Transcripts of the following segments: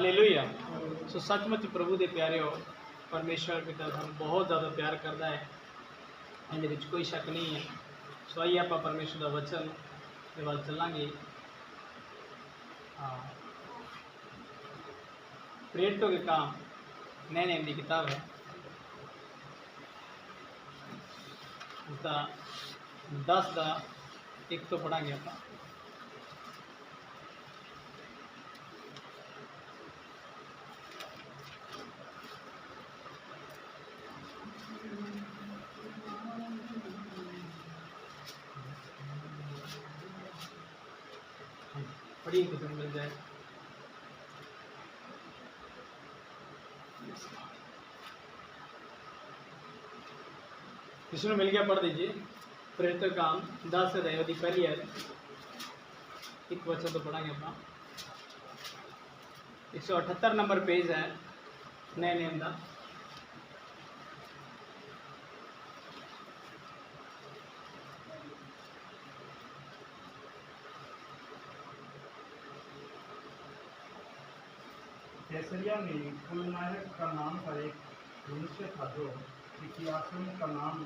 Hallelujah. सो सचमुच प्रभु के प्यारे हो, परमेश्वर पिता सानू बहुत ज़्यादा प्यार करता है, इहदे विच कोई शक नहीं है। सो आइए आप परमेश्वर का वचन के बाद चलांगे। प्रेरितों के काम नए नेम की किताब है, उसका 10 का 1 तो पढ़ांगे आप। पढ़िए किसी को मिल जाए। किसी को मिल गया पढ़ दीजिए। प्रेरितों का काम 10 अध्याय की पहली है, एक वचन तो पढ़ांगे अपना। 178 नंबर पेज है नए नेम का। कैसरिया में कुलनायक का नाम का एक मनुष्य था जो इतिहासों का नाम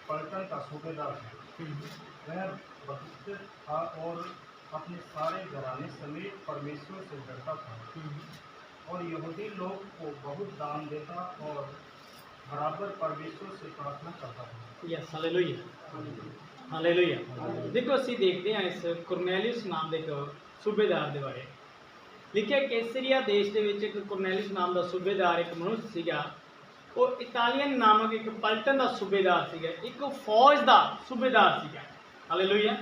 पलटन का सूबेदार था। वह बदस्थ था और अपने सारे घराने समेत परमेश्वर से डरता था और यहूदी लोग को बहुत दान देता और बराबर परमेश्वर से प्रार्थना करता था। Yes, hallelujah, hallelujah. देखो ਅਸੀਂ देखते हैं इस कुरनेलियस नाम के एक सूबेदार के बारे। लिखिਆ कैसरिया देश के विच एक कुरनेलियस नाम का सूबेदार एक मनुष्य सीगा। वो इटालियन नामक एक पलटन का सूबेदार सीगा, एक फौज का सूबेदार सीगा। हालेलुया।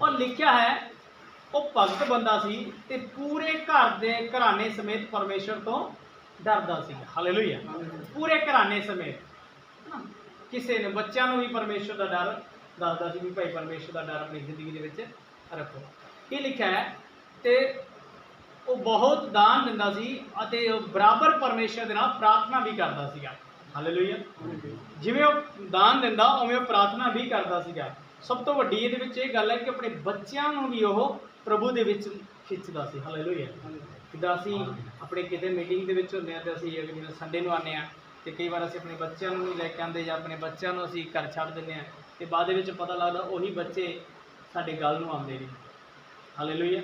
और लिखिਆ है वो भगत बंदा सी ते पूरे घर के घराने समेत परमेश्वर तो डरदा सीगा। हालेलुया। पूरे घराने समेत किसी ने बच्चों भी परमेश्वर का डर दसदा सी भी भाई परमेश्वर का डर अपनी जिंदगी के विच रखो। ये लिखा है ते वो बहुत दान दिंदा सी अते बराबर परमेश्वर के नाल प्रार्थना भी करता सीगा। हालेलुया। जिवें वो दान दिंदा उवें प्रार्थना भी करता सीगा। सब तो वड्डी इहदे विच इह गल है कि अपने बच्चों को भी वो प्रभु दे विच खिੱਚਦਾ ਸੀ। हालेलुया। जिद्दां असीं अपने किते मीटिंग दे विच हुंदे आ ते असीं जिवें संडे नूं आने आ ते कई बार असीं अपने बच्चों को नहीं लैके आंदे जां अपने बच्चों को असीं घर छड्ड दिंदे आ ते बाद दे विच पता लगदा उही बच्चे साडे गल नूं आंदे ने। Hallelujah,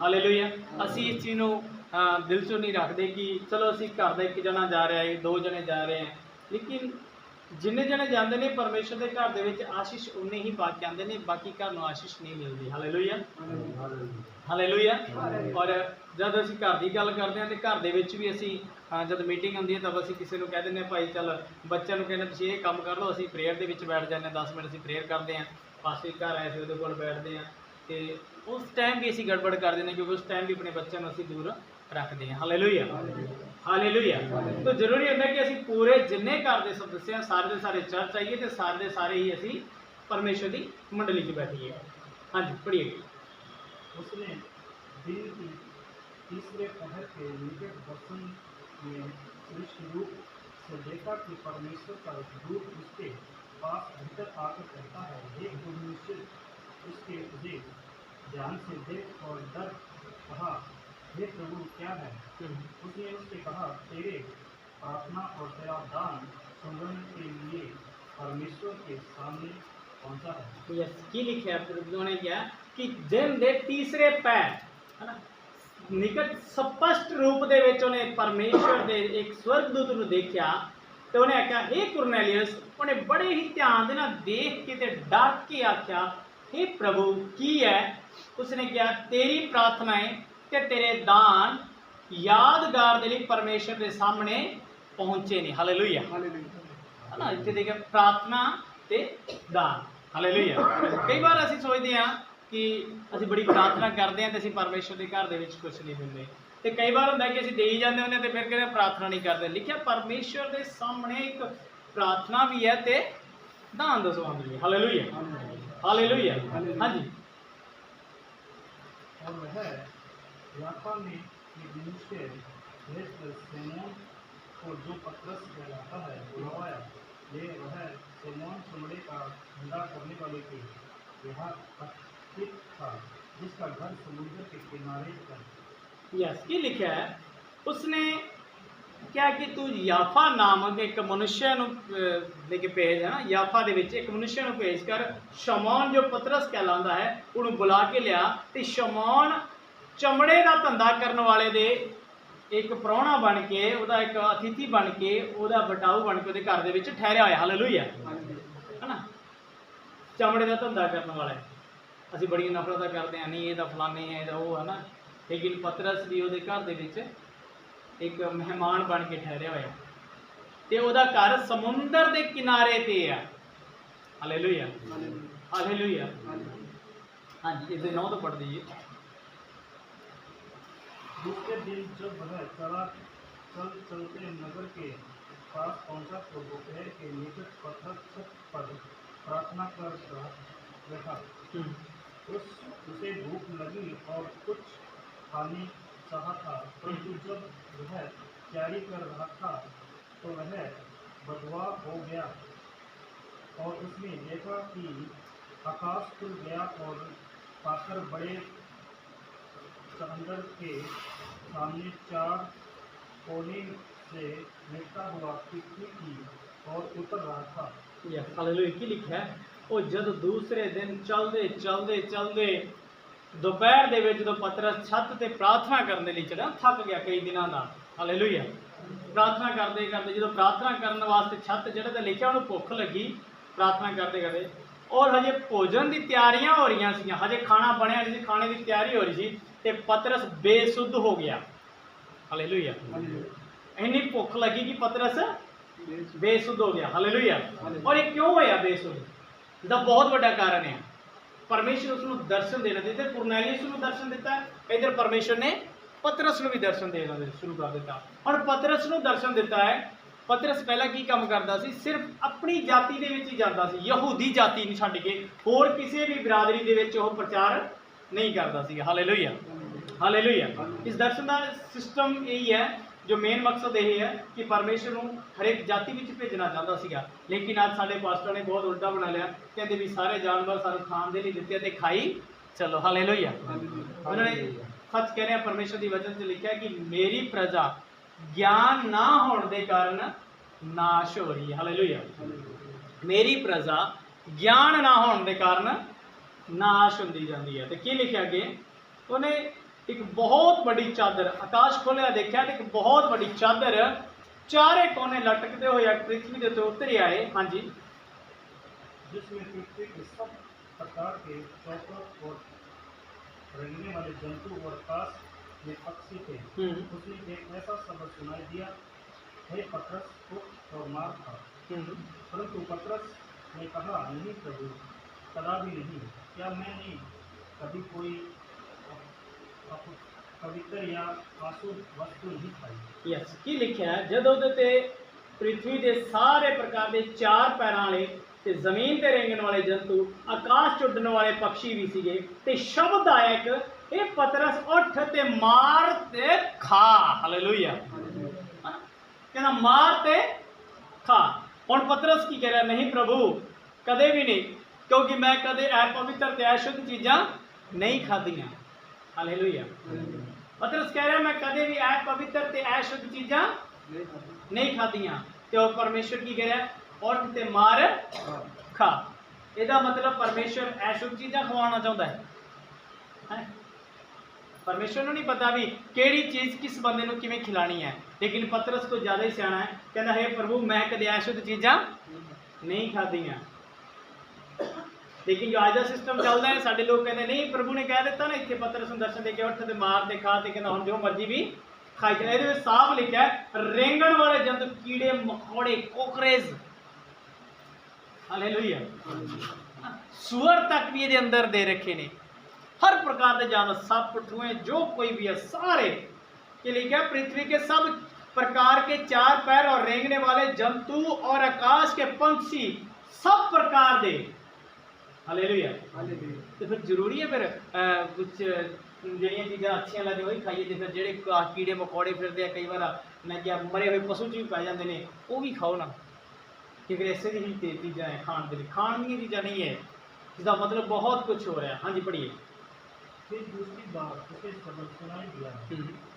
hallelujah. असीं इस चीज़ को दिल चो नहीं रखते कि चलो असीं घर का एक जना जा रहा है, 2 जने जा रहे हैं, लेकिन जिन्ने जने जाते हैं परमेश्वर के घर के आशीष उन्ने ही पा के आते हैं, बाकी घर में आशीष नहीं मिलती। Hallelujah, hallelujah. और जब असीं घर की गल करते हैं तो घर के भी असीं जब मीटिंग होंदी है तब असीं किसी को कह देंगे भाई चल बच्चों को कहने तुसीं ये काम कर लो, असीं प्रेयर के बैठ जाते हैं, 10 मिनट असीं प्रेयर करते हैं, पास्टर घर आए थे उहदे कोल बैठते हैं तो उस टाइम भी असीं गड़बड़ कर देंगे क्योंकि उस टाइम भी अपने बच्चों को असीं दूर रखते हैं। Hallelujah, hallelujah. तो जरूरी होता है कि असीं पूरे जिन्ने घर के सदस्य हैं सारे के सारे चर्च आइए तो सारे के सारे ही असीं परमेश्वर की मंडली च बैठिए। हाँ जी, पढ़िए। उसने दिन की तीसरे पहर के निकट दर्शन में दृष्टि रूप से देखा कि परमेश्वर का दूत उसके पास भीतर आकर कहता है, हे मनुष्य, उसके तुझे ध्यान से देख और डर। कहा, हे प्रभु क्या है? उसने उससे कहा, तेरे प्रार्थना और तेरा दान सुनने के लिए परमेश्वर के सामने पहुंचा है। यस, की लिखा है उन्होंने क्या कि दिन दे तीसरे पैर है ना निकट स्पष्ट रूप दे विच उन्हें परमेश्वर दे एक स्वर्गदूत नूं देखा तो उन्हें आख्या, हे कुरनेलियस। उन्हें बड़े ही ध्यान दे नाल देख के ते डर के आख्या, हे प्रभु की है? उसने कहा, तेरी प्रार्थनाएं ते तेरे दान यादगार दे लई परमेश्वर के सामने पहुंचे ने। हालेलुया, है ना। इत्थे देखिए प्रार्थना ते दान। हालेलुया। कई बार असीं सोचते हैं कि असीं बड़ी प्रार्थना करते हैं तो असीं परमेश्वर के घर दे विच कुछ नहीं दिंदे ते कई बार होंदा कि असीं देई जांदे हुंदे ते फिर कहते प्रार्थना नहीं करते। लिखिया परमेश्वर के सामने एक प्रार्थना भी है ते दान दा सवाल भी है। Hallelujah, hallelujah. हाँ जी। और वह याफा में एक मनुष्य भेजकर सिमोन को जो पतरस कहलाता है बुलवाया। वह सिमोन चमड़े का धंधा करने वाले के यहाँ उपस्थित था, जिसका घर समुद्र के किनारे पर यस की लिखा है, उसने क्या कि तू याफा नामक एक मनुष्य लेके भेज है ना, याफा दे विच एक मनुष्य ਨੂੰ भेज कर शमौन जो पतरस कहलांदा है ਉਹਨੂੰ बुला के लिया ਤੇ शमौन चमड़े का धंधा करने वाले दे एक प्राहुणा बन के ਉਹਦਾ एक अतिथि बन के ਉਹਦਾ ਬਟਾਊ बन के ਉਹਦੇ घर ਦੇ ਵਿੱਚ ਠਹਿਰਿਆ ਹੋਇਆ। ਹਾਲੇਲੂਇਆ है ना, चमड़े का धंधा करने वाला ਅਸੀਂ ਬੜੀਆਂ ਨਫ਼ਰਤਾਂ ਕਰਦੇ ਹਾਂ, ਨਹੀਂ ਇਹਦਾ ਫਲਾਣੇ ਹੈ ਇਹਦਾ ਉਹ है ना, लेकिन पतरस भी ਉਹਦੇ घर ਦੇ ਵਿੱਚ एक मेहमान बन के ठहरिया होया ते ओदा घर समुंदर दे किनारे ते है। Hallelujah hallelujah. हाँ जी, इसे 9 तो पढ़ दीजिए। दूसरे दिन जब वह चलते नगर के पास पहुंचा तो दोपहर के निकट पत्थर छत पर प्रार्थना कर रहा। उसे भूख लगी और कुछ खाने चाहा था, परंतु जब वह तैयारी कर रहा था तो वह बदवा हो गया और उसने देखा कि आकाश खुल गया और पाकर बड़े समंदर के सामने 4 कोने से निकलता हुआ पृथ्वी की ओर उतर रहा था। यस हालेलुया की लिखा है, वो जब दूसरे दिन चलते चलते चलते दोपहर ਦੇ ਵਿੱਚ ਜਦੋਂ ਪਤਰਸ ਛੱਤ ਤੇ ਪ੍ਰਾਰਥਨਾ ਕਰਨ ਦੇ ਲਈ ਚੜਿਆ, ਥੱਕ ਗਿਆ ਕਈ ਦਿਨਾਂ ਦਾ। ਹਾਲੇਲੂਇਆ। ਪ੍ਰਾਰਥਨਾ ਕਰਦੇ ਕਰਦੇ ਜਦੋਂ ਪ੍ਰਾਰਥਨਾ ਕਰਨ ਵਾਸਤੇ ਛੱਤ ਜਿਹੜਾ ਤੇ ਲਿਖਿਆ ਉਹਨੂੰ ਭੁੱਖ ਲੱਗੀ ਪ੍ਰਾਰਥਨਾ ਕਰਦੇ ਕਰਦੇ, ਔਰ ਹਜੇ ਭੋਜਨ ਦੀ ਤਿਆਰੀਆਂ ਹੋ ਰਹੀਆਂ ਸੀ, ਹਜੇ ਖਾਣਾ ਬਣਿਆ ਨਹੀਂ ਸੀ, ਖਾਣੇ ਦੀ ਤਿਆਰੀ ਹੋ ਰਹੀ ਸੀ ਤੇ ਪਤਰਸ ਬੇਸੁੱਧ ਹੋ ਗਿਆ। ਹਾਲੇਲੂਇਆ। ਇੰਨੀ ਭੁੱਖ ਲੱਗੀ ਕਿ ਪਤਰਸ ਬੇਸੁੱਧ ਹੋ ਗਿਆ। ਹਾਲੇਲੂਇਆ। ਔਰ ਇਹ ਕਿਉਂ ਹੋਇਆ ਬੇਸੁੱਧ? ਇਹਦਾ ਬਹੁਤ ਵੱਡਾ ਕਾਰਨ ਹੈ, परमेश्वर उसको दर्शन देना देते, कुरनेलियुस को दर्शन देता है, इधर परमेश्वर ने पतरस को भी दर्शन देना शुरू कर देता और पतरस को दर्शन देता है। पतरस पहला की काम करता सी, सिर्फ अपनी जाति दे विच ही जाता सी, यहूदी जाति नहीं छड्ड के होर किसी भी बिरादरी दे विच वो प्रचार नहीं करता सी। Hallelujah hallelujah. इस दर्शन का सिस्टम यही है, जो मेन मकसद यही है कि परमेश्वर को हर एक जाति में भेजना चाहता सीगा, लेकिन आज साडे पास्टर ने बहुत उल्टा बना लिया, कहते भी सारे जानवर सानू खाण दे लिए दिते ते खाई चलो। हालेलुया। उन्होंने सच कह रहे हैं, परमेश्वर की वचन से लिखा है कि मेरी प्रजा ज्ञान ना होने के कारण नाश हो रही है। हालेलुया। मेरी प्रजा ज्ञान ना होने के कारण नाश होती जाती है। तो की लिखा अगे, उन्हें एक बहुत बड़ी चादर आकाश खोलिया, देखा तो एक बहुत बड़ी चादर चारे कोने लटकते हुए पृथ्वी के उतर आए। हाँ जी, जिसमें पृथ्वी के सब प्रकार के चौकोर और रेंगने वाले जंतु और आकाश में पक्षी थे। उसने एक ऐसा शब्द सुनाई दिया, हे पतरस, उठ और मार खा। परंतु पतरस ने कहा, नहीं प्रभु, कदापि नहीं, क्या मैंने कभी कोई पवित्र या अशुद्ध वस्तु नहीं खाई। यस की लिखा है, जदों ते पृथ्वी के सारे प्रकार के 4 पैरां वाले ते जमीन ते रेंगण वाले जंतु, आकाश उड़न वाले पक्षी भी सीगे ते शब्द आया एक, ए पतरस उठ ते मार ते खा। हालेलुया। कहना मार ते खा। हुण पतरस की कह रहा, नहीं प्रभु कदे भी नहीं, क्योंकि मैं कदे अपवित्र ते अशुद्ध चीज़ां नहीं खादियां। हालेलुया। पतरस कह रहा, मैं कदे भी अपवित्र ते अशुद्ध चीज़ां नहीं खादियां। तो परमेश्वर की कह रहा, उठ ते मार खा। ਇਹਦਾ मतलब परमेश्वर अशुद्ध चीज़ां खवाना चाहता है। परमेश्वर को नहीं पता भी केड़ी चीज़ किस बंदे को किवें खिलानी है, लेकिन पतरस को ज़्यादा ही सियाना है, कहना हे प्रभु मैं कदे अशुद्ध चीज़ां नहीं खादियां। लेकिन जो आज का सिस्टम चलता है, साडे लोग कहते नहीं, प्रभु ने कह दिता ना इतने पतरस नूं दर्शन दे के उठ ते मार ते खा ते कहना हुण जो मर्जी भी खाई चल। ये साफ लिखा है, रेंगण वाले जंतु, कीड़े मकोड़े, कोकरेज, हालेलुया, सुअर तक भी ये अंदर दे रखे ने, हर प्रकार के जानवर, सप ठुए जो कोई भी है सारे के लिखा, पृथ्वी के सब प्रकार के 4 पैर और रेंगने वाले जंतु और आकाश के पंछी सब प्रकार दे। हालेलुया। तो फिर जरूरी है फिर कुछ ਜਿਹੜੀਆਂ ਚੀਜ਼ਾਂ ਅੱਛੀਆਂ ਲੱਗਦੀਆਂ ਉਹੀ ਖਾਈਏ, ਤੇ ਫਿਰ ਜਿਹੜੇ ਕੀੜੇ ਮਕੌੜੇ ਫਿਰਦੇ ਆ ਕਈ ਵਾਰ ਮੈਂ ਕਿਹਾ ਮਰੇ ਹੋਏ ਪਸ਼ੂ 'ਚ ਵੀ ਪੈ ਜਾਂਦੇ ਨੇ, ਉਹ ਵੀ ਖਾਓ ਨਾ, ਕਿ ਫਿਰ ਇਸੇ ਦੀ ਹੀ ਚੀਜ਼ਾਂ ਹੈ ਖਾਣ ਦੇ ਲਈ, ਖਾਣ ਦੀਆਂ ਚੀਜ਼ਾਂ ਨਹੀਂ ਹੈ, इसका मतलब बहुत कुछ हो रहा है। हाँ जी पढ़िए। फिर दूसरी बार उसे सबक सुनाई दिया,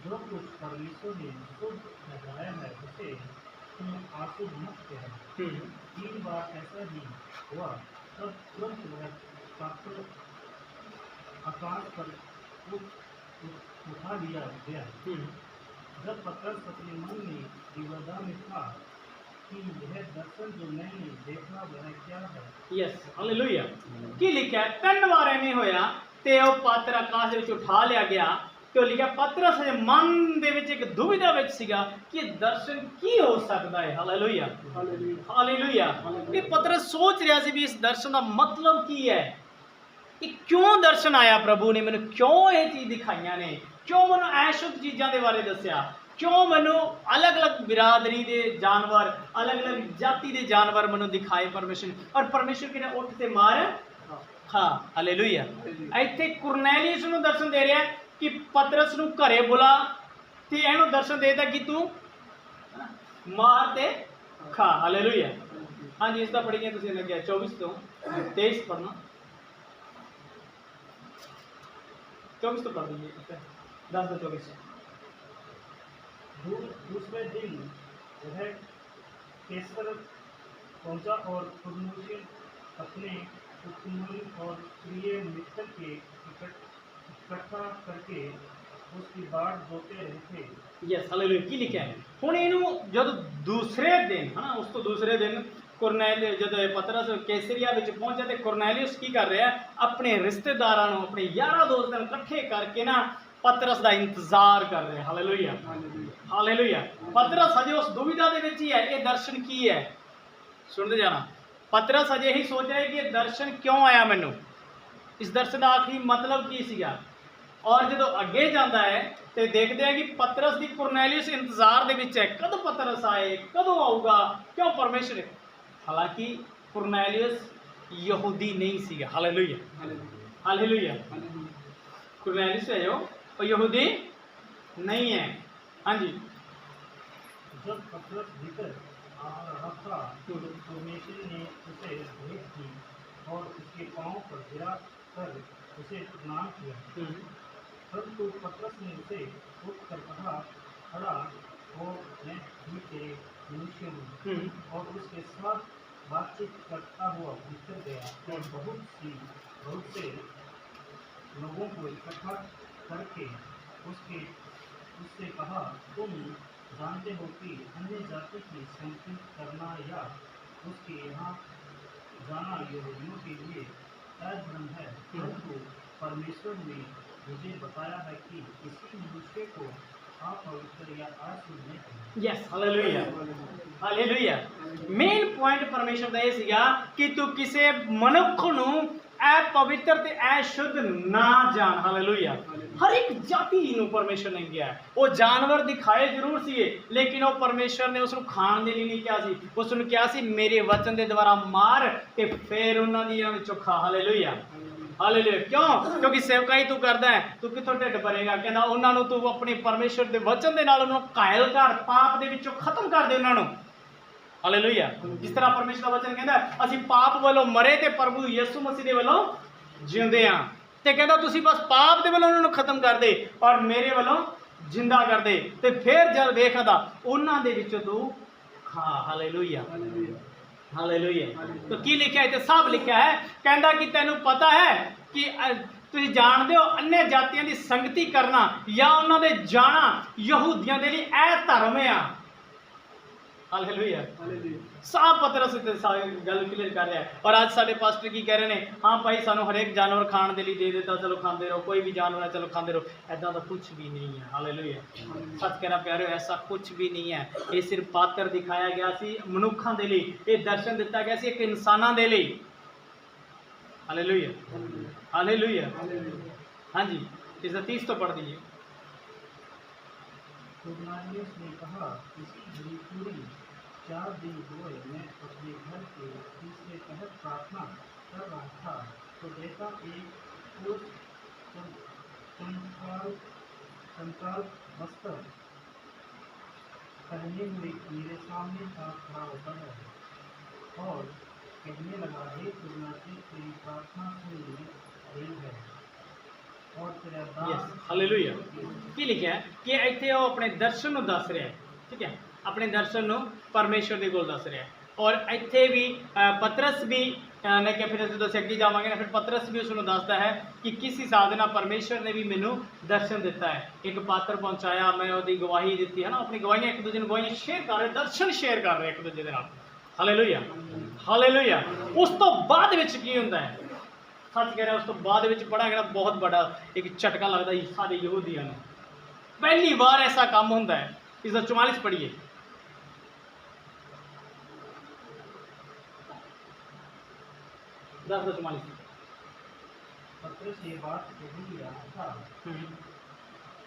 जो कुछ परमेश्वर ने शुद्ध ठहराया है उसे तुम अशुद्ध मत कहो। 3 बार ऐसा ही हुआ, तब तुरंत वह पात्र आकाश पर उठा लिया गया। जब पतरस अपने मन में विवदा में था कि यह दर्शन जो मैंने देखा वह क्या है। Yes hallelujah. ਕੀ ਲਿਖਿਆ 3 ਵਾਰ ਐਵੇਂ ਹੋਇਆ ਤੇ ਉਹ ਪਾਤਰ ਆਕਾਸ਼ ਵਿੱਚ ਉਠਾ ਲਿਆ ਗਿਆ ਤੇ ਉਹ ਲਿਖਿਆ ਪਤਰਸ ਦੇ ਮਨ ਦੇ ਵਿੱਚ ਇੱਕ ਦੁਵਿਧਾ ਵਿੱਚ ਸੀਗਾ ਕਿ ਇਹ ਦਰਸ਼ਨ ਕੀ ਹੋ ਸਕਦਾ ਹੈ। Hallelujah hallelujah. ਇਹ ਪਤਰਸ ਸੋਚ ਰਿਹਾ ਸੀ ਵੀ ਇਸ ਦਰਸ਼ਨ ਦਾ ਮਤਲਬ ਕੀ ਹੈ, ਇਹ ਕਿਉਂ ਦਰਸ਼ਨ ਆਇਆ, ਪ੍ਰਭੂ ਨੇ ਮੈਨੂੰ ਕਿਉਂ ਇਹ ਚੀਜ਼ ਦਿਖਾਈਆਂ ਨੇ, ਕਿਉਂ ਮੈਨੂੰ ਐਸ਼ੁੱਧ ਚੀਜ਼ਾਂ ਦੇ ਬਾਰੇ ਦੱਸਿਆ, क्यों मैनू अलग अलग बिरादरी के जानवर अलग अलग जाति के जानवर मैनू दिखाए परमेश्वर, और परमेश्वर कहना उठ ते मार खा। हालेलुया। इत्थे कुरनेलियुस नू दर्शन दे रहा है कि पतरस नू घरे बुला ते इहनू दर्शन देता कि तू मार ते खा। हालेलुया। हाँ जी, इसका पढ़िए तुसीं लग्या 24 तो 23 पढ़ना, 24 तो पढ़ दीजिए 10 तो 24। दूसरे दिन वह कैसर पहुंचा और कुरनेलियुस अपने उपमंडली और प्रिय मित्र के इकट्ठा करके उसकी बाट जोते रहे थे। Yes hallelujah. की लिखा है हुण इहनू जब दूसरे दिन है ना, उस तो दूसरे दिन कुरनेलियुस जब पतरस कैसरिया विच पहुंचा तो कुरनेलियुस की कर रहा है, अपने रिश्तेदारां नूं अपने यारां दोस्तां नूं इकट्ठे करके ना पतरस का इंतजार कर रहे हैं। Hallelujah hallelujah. पतरस अजे उस दुविधा दे विच ही है, ये दर्शन की है, सुनते जाना। पतरस अजे ही सोच रहा है कि ये दर्शन क्यों आया, मैनू इस दर्शन का आखिरी मतलब की सीगा। और जो अगे जाता है तो देखते हैं कि पतरस की कुरनेलियुस इंतजार दे विच है, कदों पतरस आए, कदों आऊगा, क्यों परमेश्वर। हालांकि कुरनेलियुस यहूदी नहीं सीगा। Hallelujah hallelujah. कुरनेलियुस है जो और यहूदी नहीं है। हाँ जी। जब पतरस भीतर आ रहा था तो परमेश्वर ने उसे भेंट की और उसके पांव पर गिरा कर उसे प्रणाम किया। परंतु पतरस ने उसे उठकर कहा, खड़ा हो, मैं भी तेरे मनुष्य हूँ, और उसके साथ बातचीत करता हुआ भीतर गया और बहुत से लोगों को इकट्ठा करके उससे कहा, तुम जानते हो कि अन्य जाति की संगति करना या उसके यहाँ जाना यहूदियों के लिए अधर्म है, परंतु परमेश्वर ने मुझे बताया है कि किसी मनुष्य को अपवित्र या अशुद्ध नहीं करना। Yes hallelujah hallelujah. Main point परमेश्वर का यह सीगा कि तू किसी मनुख नूं अपवित्र ते अशुद्ध ना जान। हालेलुया। हर एक जाति नूं परमेश्वर ने किया है। वो जानवर दिखाए जरूर सीगे, लेकिन वो परमेश्वर ने उसनूं खाण दे लई नहीं कहा सी, उसनूं कहा सी मेरे वचन दे द्वारा मार ते फिर उन्हां दीआं विचों खा। Hallelujah hallelujah. क्यों? क्योंकि सेवकाई तू करदा है, तू कित्थों ढिड भरेगा। कहंदा उन्हां नूं तू अपने परमेश्वर दे वचन दे नाल उन्हां नूं घायल कर, पाप दे विचों खत्म कर दे उन्हां नूं। हालेलुया। जिस तरह परमेश्वर का वचन कहता है असीं पाप वालों मरे ते प्रभु यीशु मसीह दे वालों जिंदे हां, ते कहंदा तुसीं बस पाप दे वालों उन्हां नूं खत्म कर दे और मेरे वालों जिंदा कर दे, ते फिर जल वेखदा उन्हां दे विचों तू खा। Hallelujah hallelujah. तो की लिखा है, सब लिखा है, कहंदा कि तैनूं पता है कि तुसीं जानदे हो अन्य जातियां दी संगति करना या उन्हां दे जाना यहूदियां दे लई ऐ धर्म है। हालेलुया। साफ पतरस गल क्लीयर कर रहा है। और आज साडे पास्टर की कह रहे हैं, हाँ भाई सानू हरेक जानवर खाण दे लई दे देता, चलो खांदे रहो, कोई भी जानवर है चलो खांदे रहो। ऐसा तो कुछ भी नहीं है। हालेलुया। सच कहना प्यारे, ऐसा कुछ भी नहीं है। ये सिर्फ पात्र दिखाया गया सी मनुखां दे लई, ये दर्शन दिता गया सी एक इंसानां दे लई। Hallelujah hallelujah. हाँ जी, इसका 30 तो पढ़ दीजिए। कुरनेलियुस ने कहा, इसी घड़ी पूरी 4 दिन हुए मैं अपने घर के तीसरे पहर प्रार्थना कर रहा था तो देखा एक पुरुष कंकाल वस्त्र पहने हुए मेरे सामने खड़ा होता है और कहने लगा, हे कुरनेलियुस, तेरी प्रार्थना सुन ली गई है और तेरा यस दास हालेलुया की लिखा है कि ਇੱਥੇ ਉਹ ਆਪਣੇ ਦਰਸ਼ਨ ਨੂੰ ਦੱਸ ਰਿਹਾ ਹੈ ਠੀਕ ਹੈ ਆਪਣੇ ਦਰਸ਼ਨ ਨੂੰ ਪਰਮੇਸ਼ਰ ਦੇ ਕੋਲ ਦੱਸ ਰਿਹਾ ਹੈ ਔਰ ਇੱਥੇ ਵੀ ਪਤਰਸ ਵੀ ਨੇ ਕਿ ਫਿਰ ਜਦੋਂ ਅਸੀਂ ਅੱਗੇ ਜਾਵਾਂਗੇ ਨਾ ਫਿਰ ਪਤਰਸ ਵੀ ਉਸ ਨੂੰ ਦੱਸਦਾ ਹੈ ਕਿ ਕਿਸ ਹਿਸਾਬ ਦੇ ਨਾਲ ਪਰਮੇਸ਼ਰ ਨੇ ਵੀ ਮੈਨੂੰ ਦਰਸ਼ਨ ਦਿੱਤਾ ਹੈ ਇੱਕ ਪਾਤਰ ਪਹੁੰਚਾਇਆ ਮੈਂ ਉਹਦੀ ਗਵਾਹੀ ਦਿੱਤੀ ਹੈ ਨਾ ਆਪਣੀ ਗਵਾਹੀਆਂ ਇੱਕ ਦੂਜੇ ਨੂੰ ਗਵਾਹੀਆਂ ਸ਼ੇਅਰ ਕਰ ਰਹੇ ਦਰਸ਼ਨ ਸ਼ੇਅਰ ਕਰ ਰਹੇ ਇੱਕ ਦੂਜੇ ਦੇ ਨਾਲ ਹਾਲੇਲੂਇਆ ਹਾਲੇਲੂਇਆ ਉਸ ਤੋਂ ਬਾਅਦ ਵਿੱਚ ਕੀ ਹੁੰਦਾ ਹੈ सच कह रहा है उस तो बाद में बड़ा एक बहुत बड़ा एक झटका लगता है सारे यहूदियों ने पहली बार ऐसा काम होता है इसका 44 पढ़िए 10:44 पत्रस ये बात कही रहा था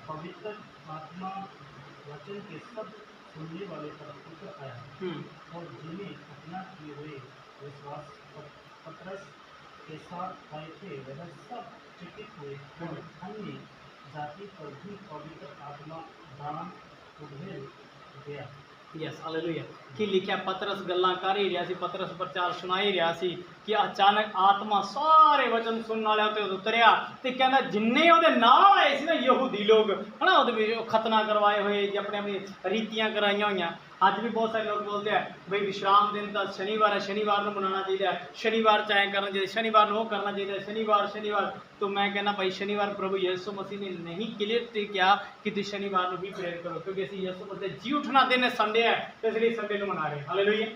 पवित्र आत्मा वचन के सब सुनने वाले पर उतर आया और जिन्हें अपना किए हुए विश्वास पत्रस के साथ आए थे वह सब चकित हुए और अन्य जाति पर भी पवित्र आत्मा दान उभर गया यस हालेलुया कि लिखा पतरस गल्लां कर ही रहा सी पतरस प्रचार सुना ही रहा सी कि अचानक आत्मा सारे वचन सुनने वाले उत्ते उतरिया ते कहंदा जिन्ने ओदे नाल आए सी ना यहूदी लोग है ना ओदे विच खतना करवाए हुए अपने अपनी रीतियां कराइयां होइयां आज भी बहुत सारे लोग बोलते हैं भाई विश्राम दिन तो शनिवार है शनिवार को मनाना चाहिए शनिवार चाहे करना चाहिए शनिवार को करना चाहिए शनिवार तो मैं कहना भाई शनिवार प्रभु यीशु मसीह ने नहीं क्लियर किया कि तुम शनिवार को ही प्रेयर करो क्योंकि असं यीशु मसीह जी उठना दिन संडे है तो इसलिए संडे को मना रहे हैं हालेलुया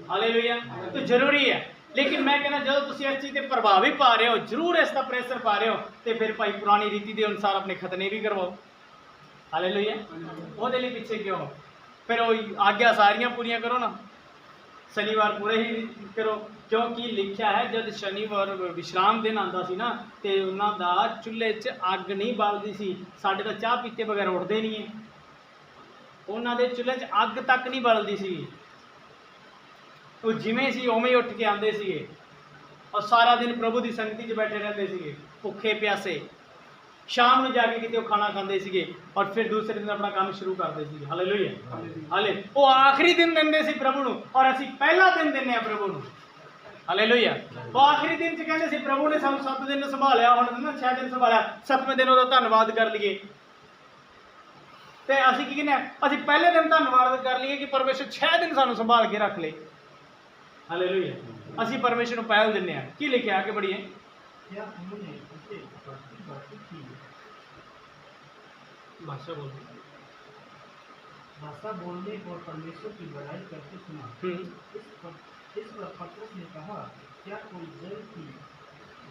हालेलुया तो जरूरी है लेकिन मैं कहना जो तुम इस चीज़ से प्रभाव भी पा रहे हो जरूर इसका प्रेशर पा रहे हो तो फिर भाई पुरानी रीति के अनुसार अपने खतने भी करवाओ हालेलुया वो लिए पीछे क्यों फिर वो आज्ञा सारियां पूरियां करो ना शनिवार पूरे ही करो क्योंकि लिखा है जब शनिवार विश्राम दिन आता सी ना तो उन्होंने चूल्हे च अग नहीं बलती सी साढ़े तो चाह पीते बगैर उठते नहीं है उन्होंने चूल्हे च अग तक नहीं बलती सी वो जिमें सी उवें ही उठ के आते थे और सारा दिन प्रभु की संगति च बैठे रहते थे भुखे प्यासे शाम में जाके कितने खाना खाते थे और फिर दूसरे दिन अपना काम शुरू करते थे हालेलुया हाले वो आखिरी दिन देंगे सी प्रभु नूं और असीं पहला दिन देने प्रभु नूं हालेलुया वो आखिरी दिन च कहते सी प्रभु ने सानूं 7 दिन संभालिया हुण ना 6 दिन संभालिया 7वें दिन उहदा धन्नवाद कर लईए ते असीं की कहने असीं पहले दिन धन्नवाद कर लईए कि परमेश्वर 6 दिन सानूं संभाल के रख ले हालेलुया असीं परमेश्वर नूं पहल दिंदे हां की लिखिआ आगे बढ़िए क्या उन्होंने उसे बढ़ती की भाषा बोलने और परमेश्वर की बड़ाई करते सुना इस पर पतरस ने कहा क्या कोई जल की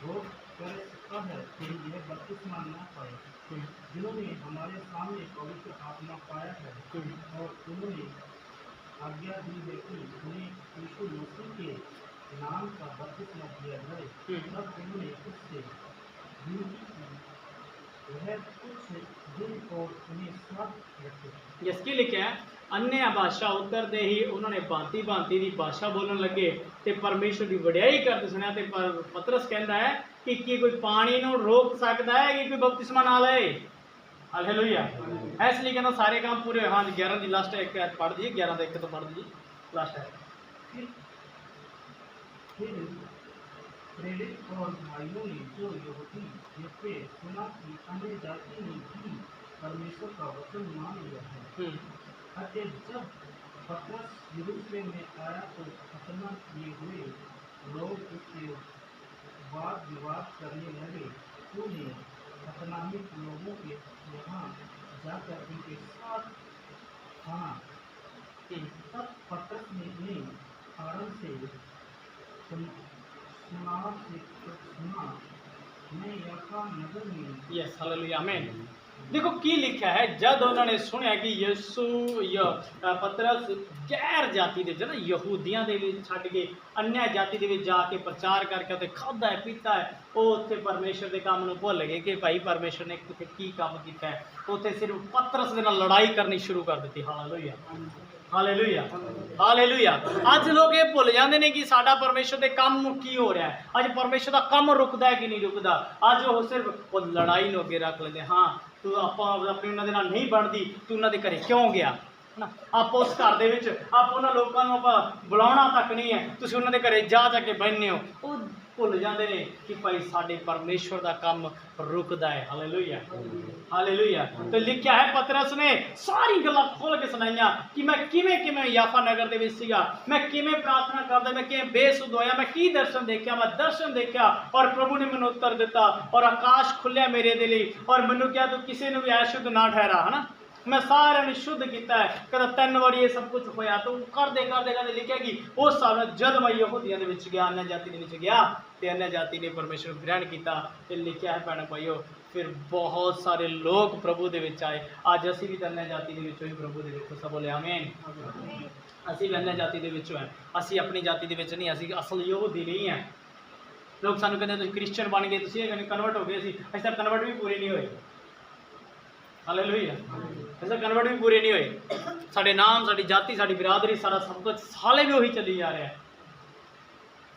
रोक कर सकता है कि यह बपतिस्मा न पाए जिन्होंने हमारे सामने पवित्र आत्मा पाया है और उन्होंने आज्ञा दी है कि उन्हें यीशु मसीह के नाम का बपतिस्मा दिया जाए तब उन्होंने उससे विनती की वह कुछ दिन और उन्हें साथ रखे जिसकी लिखे है अन्य भाषा उतरते ही उन्होंने भांति भांति की भाषा बोलने लगे तो परमेश्वर की वड्याई करते सुनिया तो पतरस कहता है कि कोई पानी नूं रोक सकता है कि कोई बपतिस्मा ना ले हालेलुया इसलिए कहना सारे काम पूरे हाँ 11 की लास्ट एक पढ़ दीजिए 11 का 1 तो पढ़ दीजिए लास्ट है फिर प्रेरित और भाइयों ने जो यहूदी जिससे सुना कि अन्य जाति ने भी परमेश्वर का वचन मान लिया है अतः जब पतरस यरूशलेम में आया तो खतना किए हुए लोग उसके वाद विवाद करने लगे उन्हें खतनाहित लोगों के यहाँ जाकर उनके साथ खाना तब पतरस ने उन्हें कारण से सुना मैं याफा नगर में यस हालेलुया आमीन देखो की लिखा है जब उन्होंने सुनिया कि यीशु पतरस गैर जाति दे जब यहूदियां दे विच छड्ड के अन्य जाति दे विच जाके प्रचार करके उत्थे खादा है पीता है वो उत्थे परमेश्वर के काम नूं भुल गए कि भाई परमेश्वर ने उत्थे की काम कीता है उत्थे सिर्फ पतरस दे नाल लड़ाई करनी शुरू कर दी हालेलुया हालेलुया हालेलुया अज लोग ये भुल जाते हैं कि साडा परमेश्वर के काम की हो रहा है अज परमेश्वर का काम रुकता है कि नहीं रुकता अज वो सिर्फ वो लड़ाई नूं अगे रख लेंदे हाँ तू अपनी उन्होंने नाल नहीं बनती तू उन्होंने घरे क्यों गया है ना आप उस घर दे विच आप उन्होंने लोगों को आप बुलाना तक नहीं है तुसीं उन्होंने घरे जा जाके बहने हो ਭੁੱਲ ਜਾਂਦੇ ਨੇ ਕਿ ਭਾਈ ਸਾਡੇ ਪਰਮੇਸ਼ਵਰ ਦਾ ਕੰਮ ਰੁਕਦਾ ਹੈ। Hallelujah, hallelujah. ਤੇ ਲਿਖਿਆ ਹੈ ਪਤਰਸ ਨੇ ਸਾਰੀ ਗੱਲਾਂ ਖੋਲ ਕੇ ਸੁਣਾਈਆਂ ਕਿ ਮੈਂ ਕਿਵੇਂ ਕਿਵੇਂ ਯਾਫਾ ਨਗਰ ਦੇ ਵਿੱਚ ਸੀਗਾ, ਮੈਂ ਕਿਵੇਂ ਪ੍ਰਾਰਥਨਾ ਕਰਦਾ, ਮੈਂ ਕਿਵੇਂ ਬੇਸੁੱਧ ਹੋਇਆ, ਮੈਂ ਕੀ ਦਰਸ਼ਨ ਦੇਖਿਆ, ਮੈਂ ਦਰਸ਼ਨ ਦੇਖਿਆ ਔਰ ਪ੍ਰਭੂ ਨੇ ਮੈਨੂੰ ਉੱਤਰ ਦਿੱਤਾ ਔਰ ਆਕਾਸ਼ ਖੁੱਲਿਆ ਮੇਰੇ ਦੇ ਲਈ ਔਰ ਮੈਨੂੰ ਕਿਹਾ ਤੂੰ ਕਿਸੇ ਨੂੰ ਵੀ ਅਸ਼ੁੱਧ ਨਾ ਠਹਿਰਾ, ਹੈ ਨਾ। मैं सारे ने शुद्ध किया है। कहता 3 बार ये सब कुछ होया तो करते करते करते लिखा कि उस साल में जब मैं यहूदियों के विच गया, अन्य जाति के विच गया तो अन्य जाति ने परमेश्वर ग्रहण किया। तो लिखा है भैन भाइयों फिर बहुत सारे लोग प्रभु के विच आए। अज असी भी अन्य जाति के विचों ही प्रभु के विच, सब बोले आमीन। असी भी अन्य जाति के विचों हैं, असी अपनी जाति के विच नहीं, असी असल यहूदी नहीं है। लोग सानू कहते तुसीं क्रिश्चियन बन गए, तुसीं कन्वर्ट हो गए, असीं तां कन्वर्ट भी पूरे नहीं हुए। हालेलुया, ऐसा कन्वर्ट भी पूरे नहीं हुए। साढ़े नाम, साड़ी जाति, साड़ी बिरादरी, सारा सब कुछ साले भी वही चली जा रहा है।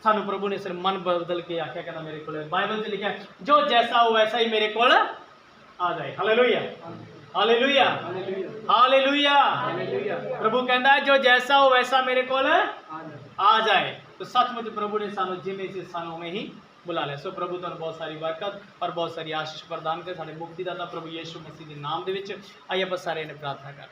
सानू प्रभु ने सिर्फ मन बदल के आख्या, कहना मेरे को बाइबल से लिखा है जो जैसा हो वैसा ही मेरे को आ जाए। Hallelujah, hallelujah, hallelujah. प्रभु कहता है जो जैसा हो वैसा मेरे को आ जाए। तो सचमुच प्रभु ने सानू जिम्मे से सानू में ही बुला लिया। सो प्रभु तुहानू बहुत सारी बरकत और बहुत सारी आशीष प्रदान करे। साडे मुक्तिदाता प्रभु यीशु मसीह के नाम दे विच आइए आप सारे ने प्रार्थना कर।